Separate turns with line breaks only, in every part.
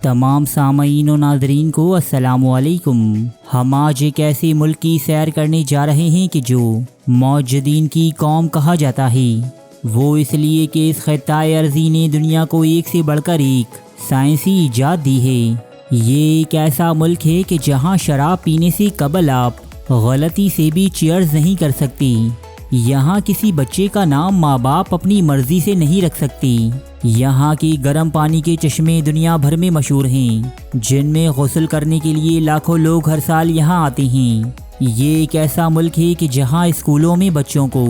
तमाम सामईन व नाज़रीन को अस्सलामुअलैकुम। हम आज एक ऐसे मुल्क की सैर करने जा रहे हैं कि जो मौजूदीन की कौम कहा जाता है। वो इसलिए कि इस खित्ता-ए अर्ज़ी ने दुनिया को एक से बढ़कर एक साइंसी ईजाद दी है। ये एक ऐसा मुल्क है कि जहाँ शराब पीने से कबल आप गलती से भी चीयर्स नहीं कर सकती। यहाँ किसी बच्चे का नाम माँ बाप अपनी मर्जी से नहीं रख सकती। यहाँ के गर्म पानी के चश्मे दुनिया भर में मशहूर हैं, जिनमें गुस्ल करने के लिए लाखों लोग हर साल यहाँ आते हैं। ये एक ऐसा मुल्क है कि जहाँ स्कूलों में बच्चों को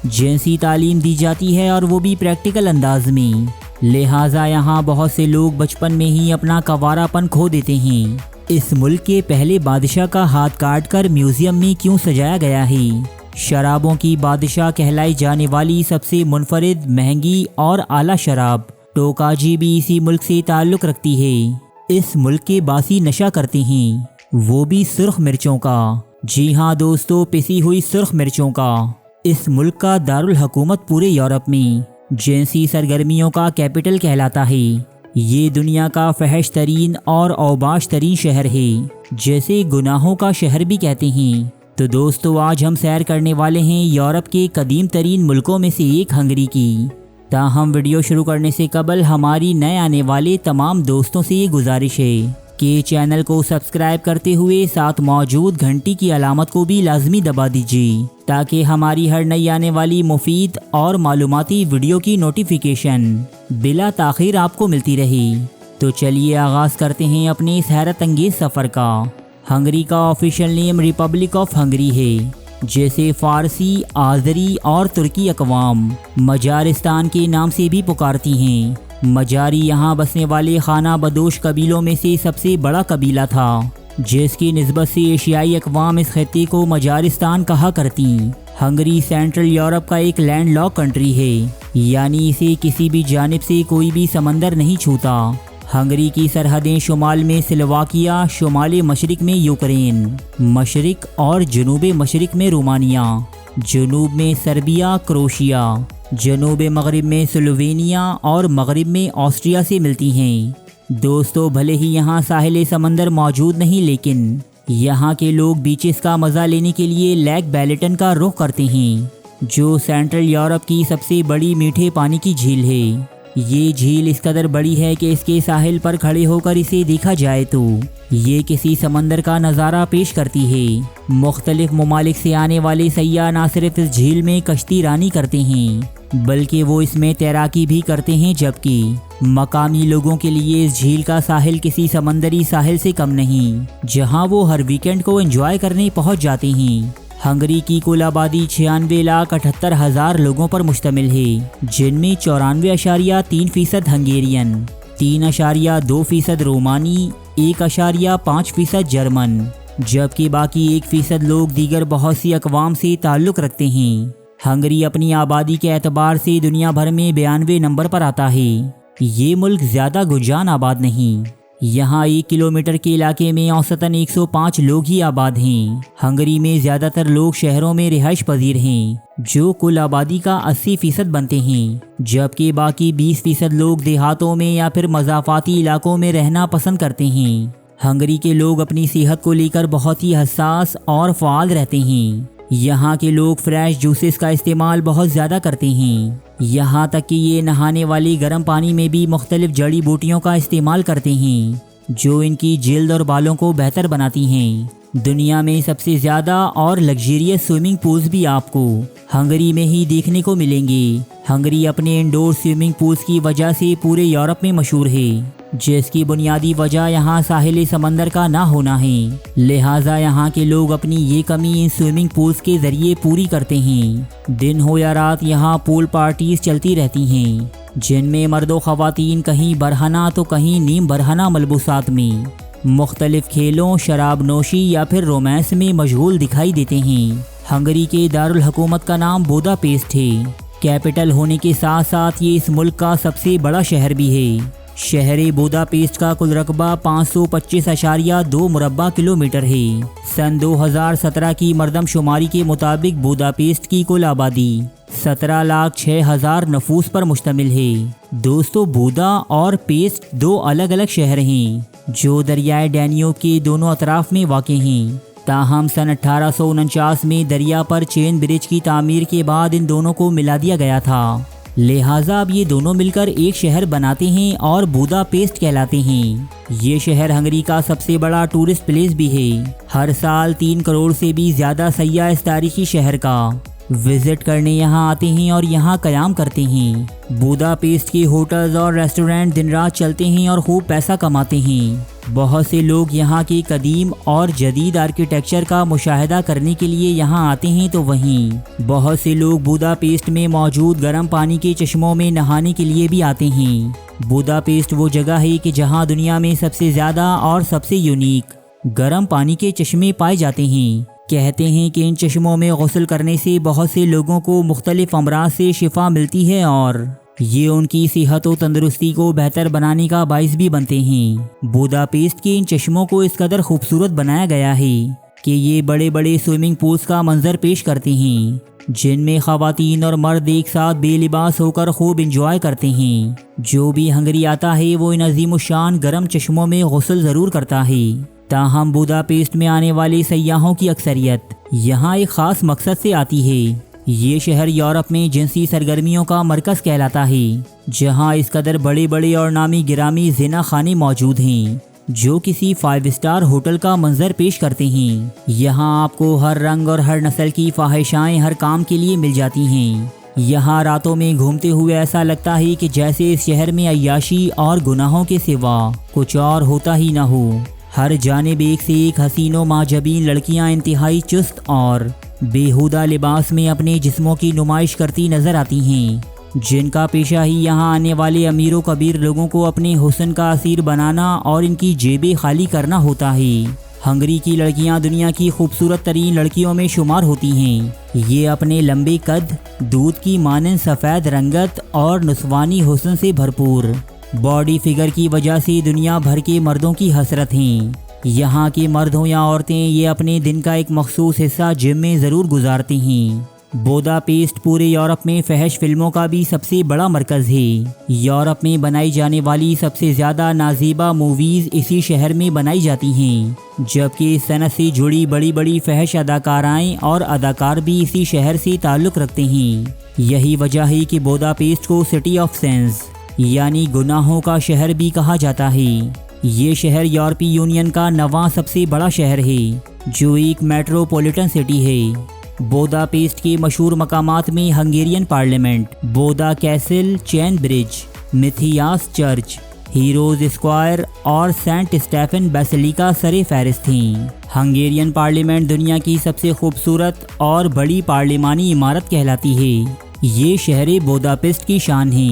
जिनसी तालीम दी जाती है और वो भी प्रैक्टिकल अंदाज में। लिहाजा यहाँ बहुत से लोग बचपन में ही अपना कवारापन खो देते हैं। इस मुल्क के पहले बादशाह का हाथ काटकर म्यूजियम में क्यों सजाया गया है? शराबों की बादशाह कहलाई जाने वाली सबसे मुनफरिद, महंगी और आला शराब टोकाजी भी इसी मुल्क से ताल्लुक़ रखती है। इस मुल्क के बासी नशा करते हैं, वो भी सुर्ख मिर्चों का। जी हाँ दोस्तों, पिसी हुई सुर्ख मिर्चों का। इस मुल्क का दारुल हुकूमत पूरे यूरोप में जिनसी सरगर्मियों का कैपिटल कहलाता है। ये दुनिया का फहश तरीन और औबाश तरीन शहर है, जैसे गुनाहों का शहर भी कहते हैं। तो दोस्तों, आज हम सैर करने वाले हैं यूरोप के कदीम तरीन मुल्कों में से एक हंगरी की। ताहम वीडियो शुरू करने से कबल हमारी नए आने वाले तमाम दोस्तों से ये गुजारिश है कि चैनल को सब्सक्राइब करते हुए साथ मौजूद घंटी की अलामत को भी लाजमी दबा दीजिए, ताकि हमारी हर नई आने वाली मुफीद और मालूमाती वीडियो की नोटिफिकेशन बिला ताख़ीर आपको मिलती रहे। तो चलिए आगाज़ करते हैं अपने इस हैरत अंगेज़ सफ़र का। हंगरी का official name Republic of Hungary है, जैसे फ़ारसी, आज़री और तुर्की अक़वाम मजारिस्तान के नाम से भी पुकारती हैं। मजारी यहाँ बसने वाले खाना बदोश कबीलों में से सबसे बड़ा कबीला था, जिसकी निस्बत से एशियाई अक़वाम इस खित्ते को मजारिस्तान कहा करती। हंगरी सेंट्रल यूरोप का एक लैंड लॉक कंट्री है, यानी इसे किसी भी जानिब से कोई भी समंदर नहीं छूता। हंगरी की सरहदें शुमाल में स्लोवाकिया, शुमाल मशरिक में यूक्रेन, मशरिक और जनूब मशरिक में रोमानिया, जनूब में सर्बिया, क्रोशिया, जनूब मगरिब में स्लोवेनिया और मगरिब में ऑस्ट्रिया से मिलती हैं। दोस्तों, भले ही यहाँ साहिल समंदर मौजूद नहीं, लेकिन यहाँ के लोग बीचेस का मज़ा लेने के लिए लेक बैलेटन का रुख करते हैं, जो सेंट्रल यूरोप की सबसे बड़ी मीठे पानी की झील है। ये झील इस कदर बड़ी है कि इसके साहिल पर खड़े होकर इसे देखा जाए तो ये किसी समंदर का नज़ारा पेश करती है। मुख्तलिफ ममालिक से आने वाले सयाह ना सिर्फ इस झील में कश्ती रानी करते हैं, बल्कि वो इसमें तैराकी भी करते हैं, जबकि मकामी लोगों के लिए इस झील का साहिल किसी समंदरी साहिल से कम नहीं, जहाँ वो हर वीकेंड को एंजॉय करने पहुँच जाते हैं। हंगरी की कुल आबादी 96,78,000 लोगों पर मुश्तमिल है, जिनमें 94.3% हंगेरियन, 3.2% रोमानी, 1.5% जर्मन, जबकि बाकी 1% लोग दीगर बहुत सी अक़वाम से ताल्लुक़ रखते हैं। हंगरी अपनी आबादी के एतबार से दुनिया भर में 92 नंबर पर आता है। ये मुल्क ज़्यादा गुंजान आबाद नहीं। यहाँ 1 किलोमीटर के इलाके में औसतन 105 लोग ही आबाद हैं। हंगरी में ज़्यादातर लोग शहरों में रिहाइश पजीर हैं, जो कुल आबादी का 80% बनते हैं, जबकि बाकी 20% लोग देहातों में या फिर मज़ाफ़ाती इलाकों में रहना पसंद करते हैं। हंगरी के लोग अपनी सेहत को लेकर बहुत ही हसास और फ़ाल रहते हैं। यहाँ के लोग फ्रेश जूसेस का इस्तेमाल बहुत ज़्यादा करते हैं, यहाँ तक कि ये नहाने वाली गर्म पानी में भी मुख्तलिफ जड़ी बूटियों का इस्तेमाल करते हैं, जो इनकी जिल्द और बालों को बेहतर बनाती हैं। दुनिया में सबसे ज़्यादा और लग्जरियस स्विमिंग पूल्स भी आपको हंगरी में ही देखने को मिलेंगे। हंगरी अपने इंडोर स्विमिंग पूल्स की वजह से पूरे यूरोप में मशहूर है, जिसकी बुनियादी वजह यहाँ साहिल समंदर का ना होना है। लिहाजा यहाँ के लोग अपनी ये कमी इन स्विमिंग पूल्स के ज़रिए पूरी करते हैं। दिन हो या रात यहाँ पूल पार्टीज चलती रहती हैं, जिनमें मर्द व ख़वातीन कहीं बरहना तो कहीं नीम बरहना मलबूसात में मुख्तलिफ खेलों, शराब नोशी या फिर रोमांस में मशगूल दिखाई देते हैं। हंगरी के दारुल हुकूमत का नाम बुदापेस्ट है। कैपिटल होने के साथ साथ ये इस मुल्क का सबसे बड़ा शहर भी है। शहर बुदापेस्ट का कुल रकबा 525.2 मुरब्बा किलोमीटर है। सन 2017 की मरदमशुमारी के मुताबिक बुदापेस्ट की कुल आबादी 17,06,000 नफूस पर मुश्तमिल है। दोस्तों, बूदा और पेस्ट दो अलग अलग शहर हैं जो दरियाए डैन्यूब के दोनों अतराफ में वाक़ हैं। ताहम सन 1849 में दरिया पर चेन ब्रिज की तामीर के बाद इन दोनों को मिला दिया गया था। लिहाजा अब ये दोनों मिलकर एक शहर बनाते हैं और बुदापेस्ट कहलाते हैं। ये शहर हंगरी का सबसे बड़ा टूरिस्ट प्लेस भी है। हर साल 3 करोड़ से भी ज़्यादा सयाह इस तारीखी शहर का विजिट करने यहाँ आते हैं और यहाँ क़याम करते हैं। बुदापेस्ट के होटल्स और रेस्टोरेंट दिन रात चलते हैं और खूब पैसा कमाते हैं। बहुत से लोग यहाँ के कदीम और जदीद आर्किटेक्चर का मुशाहिदा करने के लिए यहाँ आते हैं, तो वहीं बहुत से लोग बुदापेस्ट में मौजूद गर्म पानी के चश्मों में नहाने के लिए भी आते हैं। बुदापेस्ट वो जगह है कि जहाँ दुनिया में सबसे ज़्यादा और सबसे यूनिक गर्म पानी के चश्मे पाए जाते हैं। कहते हैं कि इन चश्मों में गुस्ल करने से बहुत से लोगों को मुख्तलिफ अमराज से शिफा मिलती है और ये उनकी सेहत और तंदुरुस्ती को बेहतर बनाने का बाइस भी बनते हैं। बुदापेस्ट के इन चश्मों को इस कदर खूबसूरत बनाया गया है कि ये बड़े बड़े स्विमिंग पूल्स का मंजर पेश करते हैं, जिनमें ख़वातीन और मर्द एक साथ बेलिबास होकर खूब इंजॉय करते हैं। जो भी हंगरी आता है वो इन अजीमुशान गर्म चश्मों में गुस्ल ज़रूर करता है। ताहम बुदापेस्ट में आने वाले सयाहों की अक्सरियत यहाँ एक ख़ास मकसद से आती है। ये शहर यूरोप में जिनसी सरगर्मियों का मरकज़ कहलाता है, जहाँ इस कदर बड़े बड़े और नामी गिरामी ज़िना खाने मौजूद हैं जो किसी 5 स्टार होटल का मंजर पेश करते हैं। यहाँ आपको हर रंग और हर नस्ल की ख्वाहिशाएँ हर काम के लिए मिल जाती हैं। यहाँ रातों में घूमते हुए ऐसा लगता है कि जैसे इस शहर में अय्याशी और गुनाहों के सिवा कुछ और होता ही ना हो। हर जानिब एक से एक हसीनो माजबीन लड़कियां इंतहाई चुस्त और बेहुदा लिबास में अपने जिस्मों की नुमाइश करती नजर आती हैं, जिनका पेशा ही यहाँ आने वाले अमीरों कबीर लोगों को अपने हुस्न का असीर बनाना और इनकी जेबें खाली करना होता है। हंगरी की लड़कियां दुनिया की खूबसूरत तरीन लड़कियों में शुमार होती हैं। ये अपने लंबे कद, दूध की मानंद सफ़ेद रंगत और नुस्वानी हुस्न से भरपूर बॉडी फिगर की वजह से दुनिया भर के मर्दों की हसरत हैं। यहाँ के मर्द हो या औरतें, ये अपने दिन का एक मखसूस हिस्सा जिम में ज़रूर गुजारते हैं। बुदापेस्ट पूरे यूरोप में फहश फिल्मों का भी सबसे बड़ा मरकज़ है। यूरोप में बनाई जाने वाली सबसे ज़्यादा नाजीबा मूवीज़ इसी शहर में बनाई जाती हैं, जबकि इस सनत से जुड़ी बड़ी बड़ी फहश अदाकाराएँ और अदाकार भी इसी शहर से ताल्लुक़ रखते हैं। यही वजह है कि बुदापेस्ट को सिटी ऑफ सेंस यानी गुनाहों का शहर भी कहा जाता है। ये शहर यूरोपीय यूनियन का 9वां सबसे बड़ा शहर है, जो एक मेट्रोपॉलिटन सिटी है। बुदापेस्ट के मशहूर मकामात में Hungarian parliament, Buda castle, chain bridge, Matthias church, heroes square और सेंट स्टेफन बेसिलिका सरे फहरिस्त हैं। हंगेरियन पार्लियामेंट दुनिया की सबसे खूबसूरत और बड़ी पार्लिमानी इमारत कहलाती है। ये शहर बुदापेस्ट की शान है।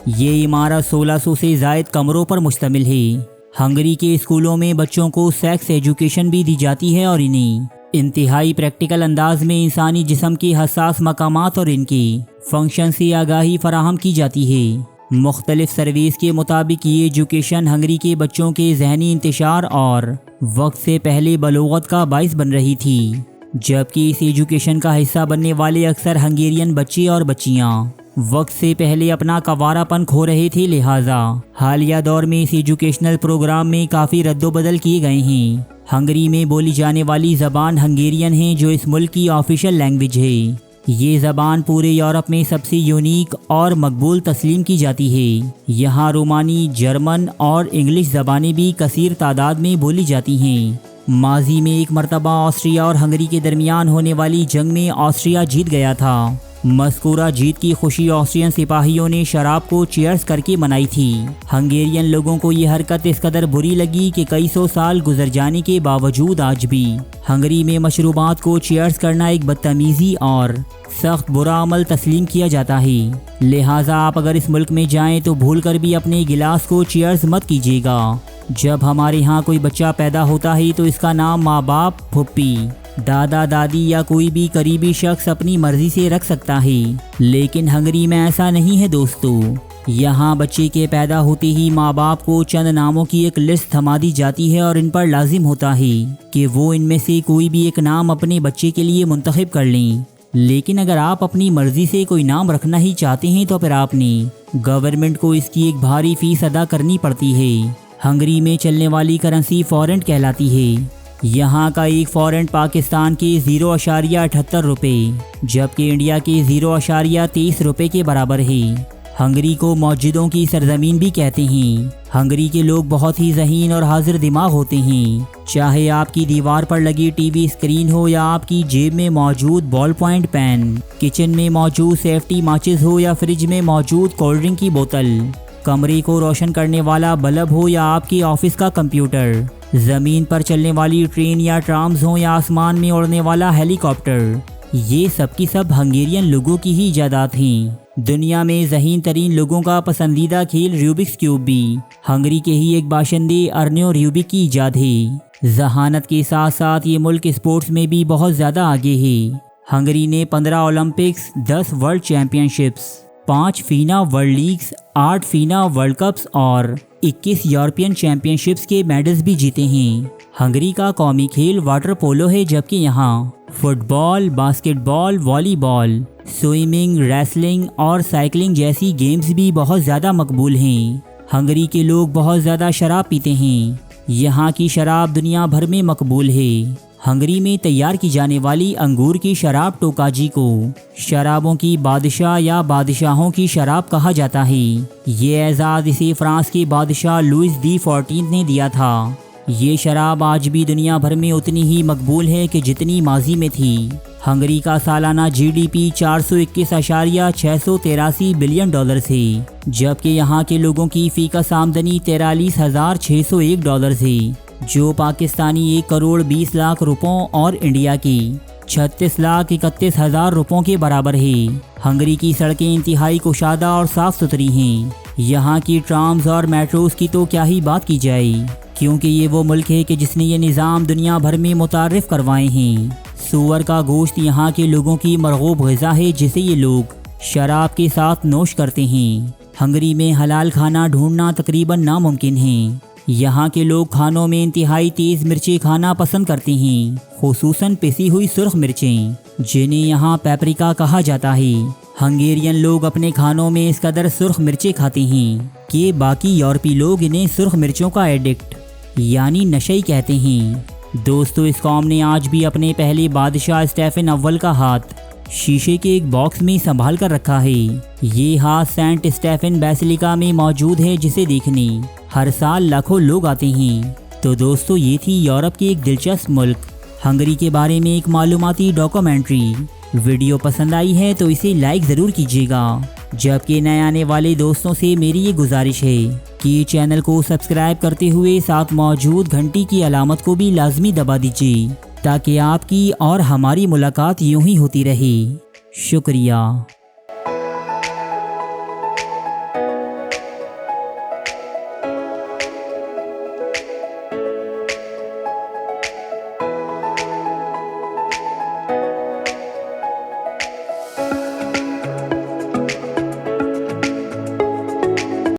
ये इमारत 1600 से ज़ायद कमरों पर मुश्तमिल है। हंगरी के स्कूलों में बच्चों को सेक्स एजुकेशन भी दी जाती है और इन्हें इंतहाई प्रैक्टिकल अंदाज में इंसानी जिस्म के हसास मकामात और इनके फंक्शन से आगाही फराहम की जाती है। मुख्तलिफ सर्विस के मुताबिक ये एजुकेशन हंगरी के बच्चों के जहनी इंतशार और वक्त से पहले बलोगत का बाइस बन रही थी, जबकि इस एजुकेशन का हिस्सा बनने वाले अक्सर हंगेरियन बच्चे और बच्चियाँ वक्त से पहले अपना कवारापन खो रहे थे। लिहाजा हालिया दौर में इस एजुकेशनल प्रोग्राम में काफ़ी रद्दोबदल किए गए हैं। हंगरी में बोली जाने वाली ज़बान हंगेरियन है, जो इस मुल्क की ऑफिशियल लैंग्वेज है। ये ज़बान पूरे यूरोप में सबसे यूनिक और मकबूल तस्लीम की जाती है। यहाँ रोमानी, जर्मन और इंग्लिश ज़बानें भी कसीर तादाद में बोली जाती हैं। माजी में एक मरतबा ऑस्ट्रिया और हंगरी के दरमियान होने वाली जंग में ऑस्ट्रिया जीत गया था। मज़कूरा जीत की खुशी ऑस्ट्रियन सिपाहियों ने शराब को चीयर्स करके मनाई थी। हंगेरियन लोगों को ये हरकत इस कदर बुरी लगी कि कई सौ साल गुजर जाने के बावजूद आज भी हंगरी में मशरूबात को चीयर्स करना एक बदतमीज़ी और सख्त बुरा अमल तस्लीम किया जाता है। लिहाजा आप अगर इस मुल्क में जाएं तो भूल कर भी अपने गिलास को चीयर्स मत कीजिएगा। जब हमारे यहाँ कोई बच्चा पैदा होता है तो इसका नाम माँ बाप, फुप्पी, दादा दादी या कोई भी करीबी शख्स अपनी मर्जी से रख सकता है, लेकिन हंगरी में ऐसा नहीं है दोस्तों। यहाँ बच्चे के पैदा होते ही माँ बाप को चंद नामों की एक लिस्ट थमा दी जाती है और इन पर लाजिम होता है कि वो इनमें से कोई भी एक नाम अपने बच्चे के लिए मुंतखब कर लें। लेकिन अगर आप अपनी मर्जी से कोई नाम रखना ही चाहते हैं तो फिर आपने गवर्नमेंट को इसकी एक भारी फीस अदा करनी पड़ती है। हंगरी में चलने वाली करेंसी फॉरेंट कहलाती है। यहाँ का एक फॉरेंट पाकिस्तान के 0.78 रुपये जबकि इंडिया के 0.23 रुपये के बराबर है। हंगरी को मस्जिदों की सरजमीन भी कहते हैं। हंगरी के लोग बहुत ही ज़हीन और हाजिर दिमाग होते हैं। चाहे आपकी दीवार पर लगी टीवी स्क्रीन हो या आपकी जेब में मौजूद बॉल पॉइंट पेन, किचन में मौजूद सेफ्टी माचिस हो या फ्रिज में मौजूद कोल्ड ड्रिंक की बोतल, कमरे को रोशन करने वाला बल्ब हो या आपकी ऑफिस का कंप्यूटर, ज़मीन पर चलने वाली ट्रेन या ट्राम्स हो या आसमान में उड़ने वाला हेलीकॉप्टर, ये सब की सब हंगेरियन लोगों की ही इजादात हैं। दुनिया में ज़हीन तरीन लोगों का पसंदीदा खेल रूबिक्स क्यूब भी हंगरी के ही एक बाशिंदे अर्नियो रूबिक की इजाद है। जहानत के साथ साथ ये मुल्क स्पोर्ट्स में भी बहुत ज़्यादा आगे है। हंगरी ने 15 Olympics, 10 world championships, 5 फीना world leagues, 8 फीना world cups और 21 यूरोपियन चैम्पियनशिप्स के मेडल्स भी जीते हैं। हंगरी का कौमी खेल वाटर पोलो है जबकि यहाँ football, basketball, volleyball, swimming, wrestling और साइकिलिंग जैसी गेम्स भी बहुत ज़्यादा मकबूल हैं। हंगरी के लोग बहुत ज़्यादा शराब पीते हैं। यहाँ की शराब दुनिया भर में मकबूल है। हंगरी में तैयार की जाने वाली अंगूर की शराब टोकाजी को शराबों की बादशाह या बादशाहों की शराब कहा जाता है। ये एजाज़ इसे फ्रांस के बादशाह लुइस दी 14 ने दिया था। ये शराब आज भी दुनिया भर में उतनी ही मकबूल है कि जितनी माजी में थी। हंगरी का सालाना जीडीपी 421.683 बिलियन डॉलर है जबकि यहाँ के लोगों की फीकस आमदनी 43,601 डॉलर है जो पाकिस्तानी 1 करोड़ 20 लाख रुपयों और इंडिया की 36,31,000 रुपयों के बराबर है। हंगरी की सड़कें इंतहाई कुशादा और साफ़ सुथरी हैं। यहाँ की ट्राम्स और मेट्रोस की तो क्या ही बात की जाए, क्योंकि ये वो मुल्क है कि जिसने ये निज़ाम दुनिया भर में मुतारिफ़ करवाए हैं। सूअर का गोश्त यहाँ के लोगों की मरगूब ग़िज़ा है जिसे ये लोग शराब के साथ नोश करते हैं। हंगरी में हलाल खाना ढूंढना तकरीबन नामुमकिन है। यहाँ के लोग खानों में इंतहाई तेज़ मिर्चें खाना पसंद करते हैं, खुसूसन पिसी हुई सुर्ख मिर्चें जिन्हें यहाँ पेपरिका कहा जाता है। हंगेरियन लोग अपने खानों में इस कदर सुर्ख मिर्चें खाते हैं कि बाकी यूरोपीय लोग इन्हें सुर्ख मिर्चों का एडिक्ट यानी नशई कहते हैं। दोस्तों, इस कौम ने आज भी अपने पहले बादशाह स्टेफन अव्वल का हाथ शीशे के एक बॉक्स में संभाल कर रखा है। ये हाथ सेंट स्टेफन बेसिलिका में मौजूद है जिसे देखने हर साल लाखों लोग आते हैं। तो दोस्तों, ये थी यूरोप के एक दिलचस्प मुल्क हंगरी के बारे में एक मालूमाती डॉक्यूमेंट्री। वीडियो पसंद आई है तो इसे लाइक ज़रूर कीजिएगा। जबकि नए आने वाले दोस्तों से मेरी ये गुजारिश है कि चैनल को सब्सक्राइब करते हुए साथ मौजूद घंटी की अलामत को भी लाजमी दबा दीजिए ताकि आपकी और हमारी मुलाकात यूं ही होती रहे। शुक्रिया।